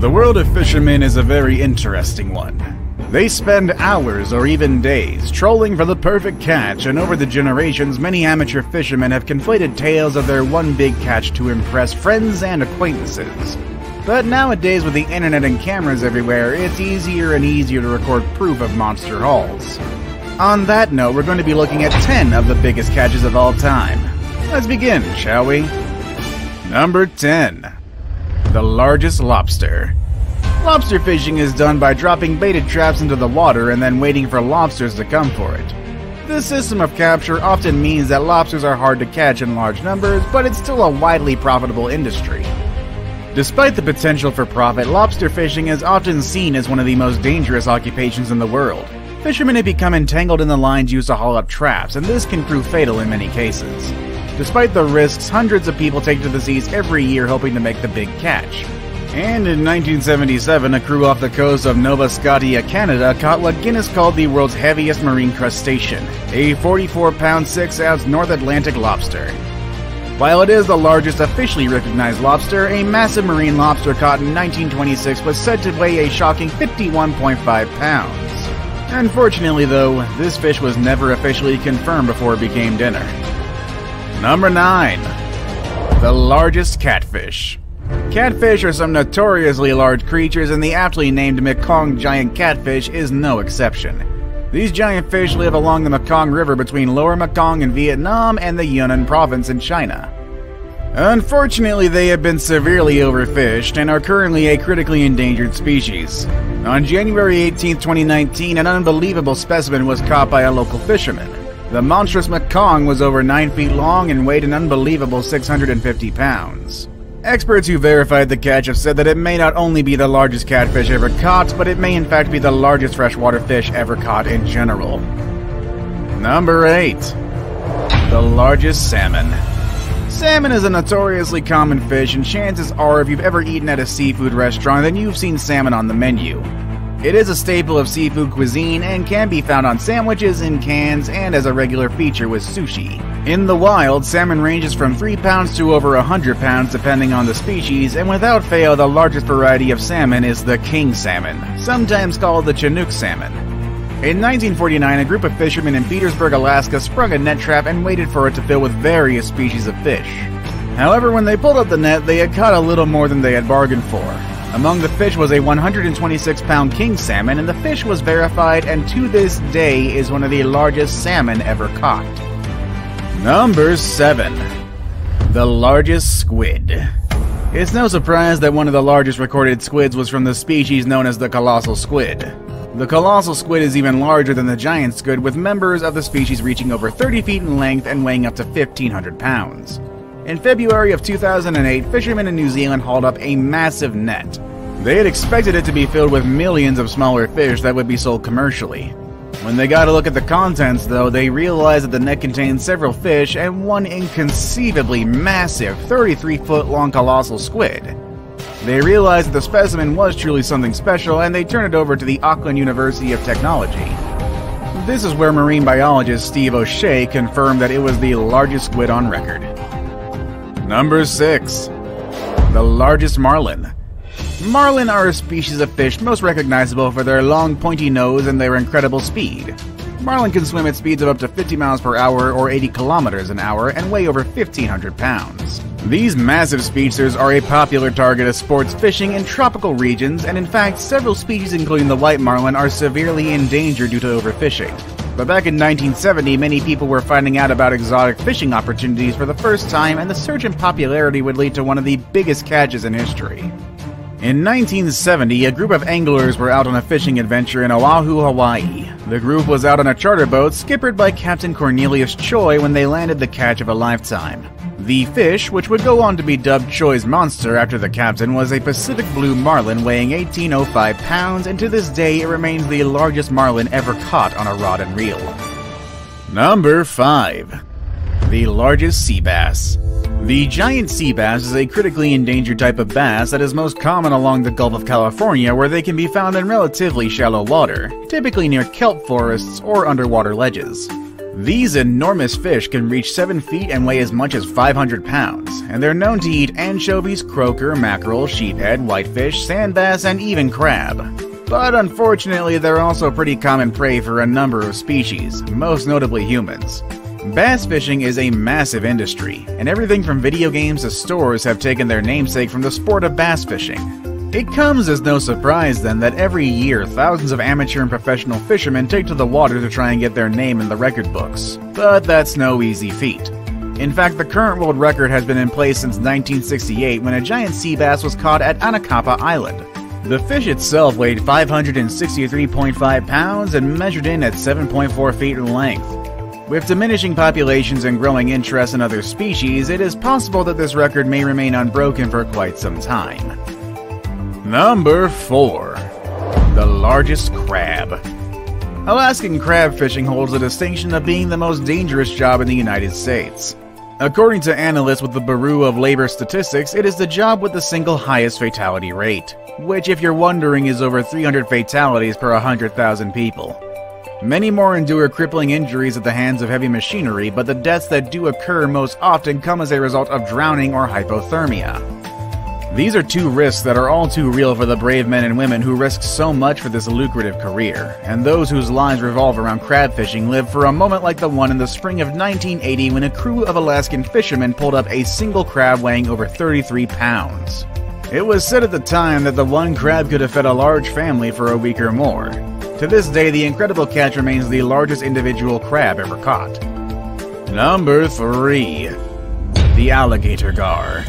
The world of fishermen is a very interesting one. They spend hours or even days trolling for the perfect catch, and over the generations, many amateur fishermen have conflated tales of their one big catch to impress friends and acquaintances. But nowadays, with the internet and cameras everywhere, it's easier and easier to record proof of monster hauls. On that note, we're going to be looking at 10 of the biggest catches of all time. Let's begin, shall we? Number 10. The Largest Lobster. Lobster fishing is done by dropping baited traps into the water and then waiting for lobsters to come for it. This system of capture often means that lobsters are hard to catch in large numbers, but it's still a widely profitable industry. Despite the potential for profit, lobster fishing is often seen as one of the most dangerous occupations in the world. Fishermen have become entangled in the lines used to haul up traps, and this can prove fatal in many cases. Despite the risks, hundreds of people take to the seas every year hoping to make the big catch. And in 1977, a crew off the coast of Nova Scotia, Canada, caught what Guinness called the world's heaviest marine crustacean, a 44-pound 6-ounce North Atlantic lobster. While it is the largest officially recognized lobster, a massive marine lobster caught in 1926 was said to weigh a shocking 51.5 pounds. Unfortunately, though, this fish was never officially confirmed before it became dinner. Number 9. The Largest Catfish. Catfish are some notoriously large creatures, and the aptly named Mekong giant catfish is no exception. These giant fish live along the Mekong River between Lower Mekong in Vietnam and the Yunnan province in China. Unfortunately, they have been severely overfished and are currently a critically endangered species. On January 18, 2019, an unbelievable specimen was caught by a local fisherman. The monstrous Mekong was over 9 feet long and weighed an unbelievable 650 pounds. Experts who verified the catch have said that it may not only be the largest catfish ever caught, but it may in fact be the largest freshwater fish ever caught in general. Number 8. The Largest Salmon. Salmon is a notoriously common fish, and chances are if you've ever eaten at a seafood restaurant, then you've seen salmon on the menu. It is a staple of seafood cuisine and can be found on sandwiches, in cans, and as a regular feature with sushi. In the wild, salmon ranges from 3 pounds to over 100 pounds depending on the species, and without fail, the largest variety of salmon is the king salmon, sometimes called the Chinook salmon. In 1949, a group of fishermen in Petersburg, Alaska sprung a net trap and waited for it to fill with various species of fish. However, when they pulled up the net, they had caught a little more than they had bargained for. Among the fish was a 126-pound king salmon, and the fish was verified and to this day is one of the largest salmon ever caught. Number 7. The Largest Squid. It's no surprise that one of the largest recorded squids was from the species known as the colossal squid. The colossal squid is even larger than the giant squid, with members of the species reaching over 30 feet in length and weighing up to 1,500 pounds. In February of 2008, fishermen in New Zealand hauled up a massive net. They had expected it to be filled with millions of smaller fish that would be sold commercially. When they got a look at the contents, though, they realized that the net contained several fish and one inconceivably massive 33-foot-long colossal squid. They realized that the specimen was truly something special, and they turned it over to the Auckland University of Technology. This is where marine biologist Steve O'Shea confirmed that it was the largest squid on record. Number 6. The Largest Marlin. Marlin are a species of fish most recognizable for their long, pointy nose and their incredible speed. Marlin can swim at speeds of up to 50 miles per hour or 80 kilometers an hour and weigh over 1,500 pounds. These massive speedsters are a popular target of sports fishing in tropical regions, and in fact, several species including the white marlin are severely endangered due to overfishing. But back in 1970, many people were finding out about exotic fishing opportunities for the first time, and the surge in popularity would lead to one of the biggest catches in history. In 1970, a group of anglers were out on a fishing adventure in Oahu, Hawaii. The group was out on a charter boat skippered by Captain Cornelius Choi when they landed the catch of a lifetime. The fish, which would go on to be dubbed Choi's Monster after the captain, was a Pacific blue marlin weighing 1,805 pounds, and to this day it remains the largest marlin ever caught on a rod and reel. Number 5. The Largest Sea Bass. The giant sea bass is a critically endangered type of bass that is most common along the Gulf of California, where they can be found in relatively shallow water, typically near kelp forests or underwater ledges. These enormous fish can reach 7 feet and weigh as much as 500 pounds, and they're known to eat anchovies, croaker, mackerel, sheephead, whitefish, sand bass, and even crab. But unfortunately, they're also pretty common prey for a number of species, most notably humans. Bass fishing is a massive industry, and everything from video games to stores have taken their namesake from the sport of bass fishing. It comes as no surprise then that every year thousands of amateur and professional fishermen take to the water to try and get their name in the record books. But that's no easy feat. In fact, the current world record has been in place since 1968 when a giant sea bass was caught at Tangkapan Island. The fish itself weighed 563.5 pounds and measured in at 7.4 feet in length. With diminishing populations and growing interest in other species, it is possible that this record may remain unbroken for quite some time. Number 4. The largest crab. Alaskan crab fishing holds the distinction of being the most dangerous job in the United States. According to analysts with the Bureau of Labor Statistics, it is the job with the single highest fatality rate, which, if you're wondering, is over 300 fatalities per 100,000 people. Many more endure crippling injuries at the hands of heavy machinery, but the deaths that do occur most often come as a result of drowning or hypothermia. These are two risks that are all too real for the brave men and women who risk so much for this lucrative career, and those whose lives revolve around crab fishing live for a moment like the one in the spring of 1980 when a crew of Alaskan fishermen pulled up a single crab weighing over 33 pounds. It was said at the time that the one crab could have fed a large family for a week or more. To this day, the incredible catch remains the largest individual crab ever caught. Number 3. The Alligator Gar.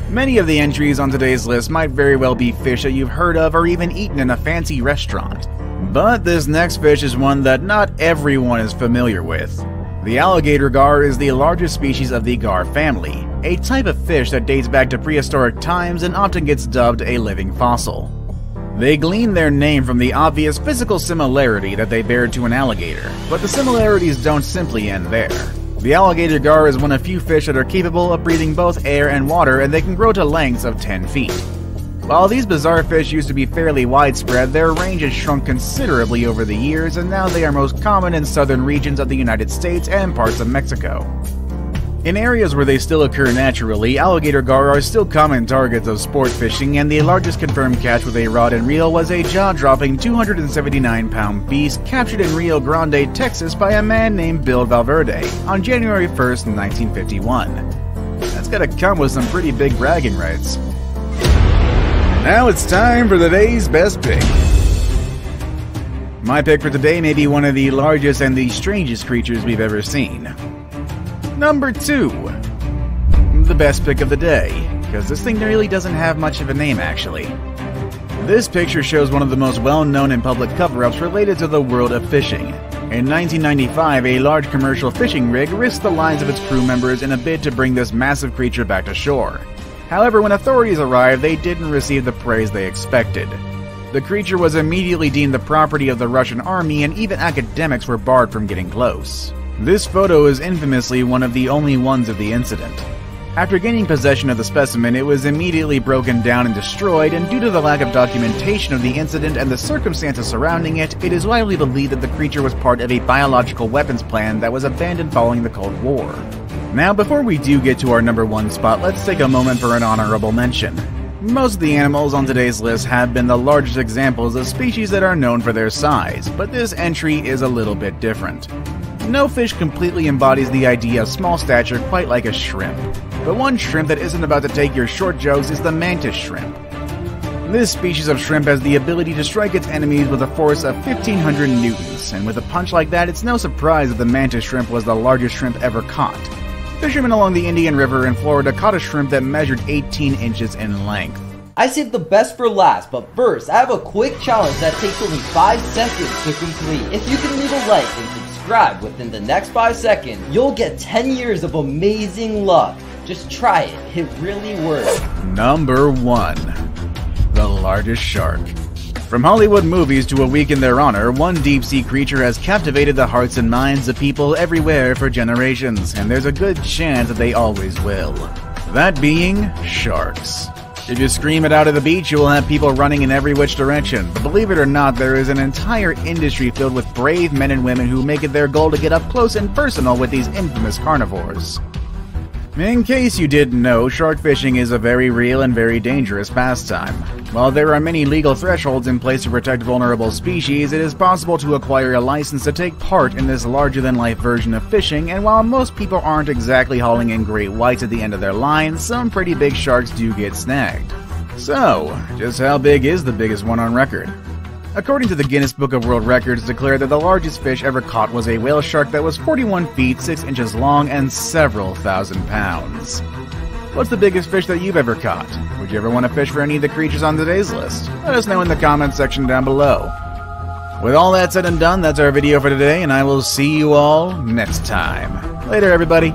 Many of the entries on today's list might very well be fish that you've heard of or even eaten in a fancy restaurant. But this next fish is one that not everyone is familiar with. The alligator gar is the largest species of the gar family, a type of fish that dates back to prehistoric times and often gets dubbed a living fossil. They glean their name from the obvious physical similarity that they bear to an alligator, but the similarities don't simply end there. The alligator gar is one of few fish that are capable of breathing both air and water, and they can grow to lengths of 10 feet. While these bizarre fish used to be fairly widespread, their range has shrunk considerably over the years, and now they are most common in southern regions of the United States and parts of Mexico. In areas where they still occur naturally, alligator gar are still common targets of sport fishing, and the largest confirmed catch with a rod and reel was a jaw-dropping 279-pound beast captured in Rio Grande, Texas by a man named Bill Valverde on January 1st, 1951. That's gotta come with some pretty big bragging rights. Now it's time for the day's best pick. My pick for today may be one of the largest and the strangest creatures we've ever seen. Number 2. The best pick of the day, because this thing really doesn't have much of a name actually. This picture shows one of the most well-known and public cover-ups related to the world of fishing. In 1995, a large commercial fishing rig risked the lives of its crew members in a bid to bring this massive creature back to shore. However, when authorities arrived, they didn't receive the praise they expected. The creature was immediately deemed the property of the Russian army, and even academics were barred from getting close. This photo is infamously one of the only ones of the incident. After gaining possession of the specimen, it was immediately broken down and destroyed, and due to the lack of documentation of the incident and the circumstances surrounding it, it is widely believed that the creature was part of a biological weapons plan that was abandoned following the Cold War. Now, before we do get to our number 1 spot, let's take a moment for an honorable mention. Most of the animals on today's list have been the largest examples of species that are known for their size, but this entry is a little bit different. No fish completely embodies the idea of small stature quite like a shrimp. But one shrimp that isn't about to take your short jokes is the mantis shrimp. This species of shrimp has the ability to strike its enemies with a force of 1,500 newtons, and with a punch like that, it's no surprise that the mantis shrimp was the largest shrimp ever caught. Fishermen along the Indian River in Florida caught a shrimp that measured 18 inches in length. I saved the best for last, but first, I have a quick challenge that takes only 5 seconds to complete. If you can leave a like and subscribe within the next 5 seconds, you'll get 10 years of amazing luck. Just try it, it really works. Number 1. The largest shark. From Hollywood movies to A Week in Their Honor, one deep-sea creature has captivated the hearts and minds of people everywhere for generations, and there's a good chance that they always will. That being sharks. If you scream it out at the beach, you will have people running in every which direction. But believe it or not, there is an entire industry filled with brave men and women who make it their goal to get up close and personal with these infamous carnivores. In case you didn't know, shark fishing is a very real and very dangerous pastime. While there are many legal thresholds in place to protect vulnerable species, it is possible to acquire a license to take part in this larger-than-life version of fishing, and while most people aren't exactly hauling in great whites at the end of their line, some pretty big sharks do get snagged. So, just how big is the biggest one on record? According to the Guinness Book of World Records, declared that the largest fish ever caught was a whale shark that was 41 feet 6 inches long and several thousand pounds. What's the biggest fish that you've ever caught? Would you ever want to fish for any of the creatures on today's list? Let us know in the comments section down below. With all that said and done, that's our video for today, and I will see you all next time. Later, everybody.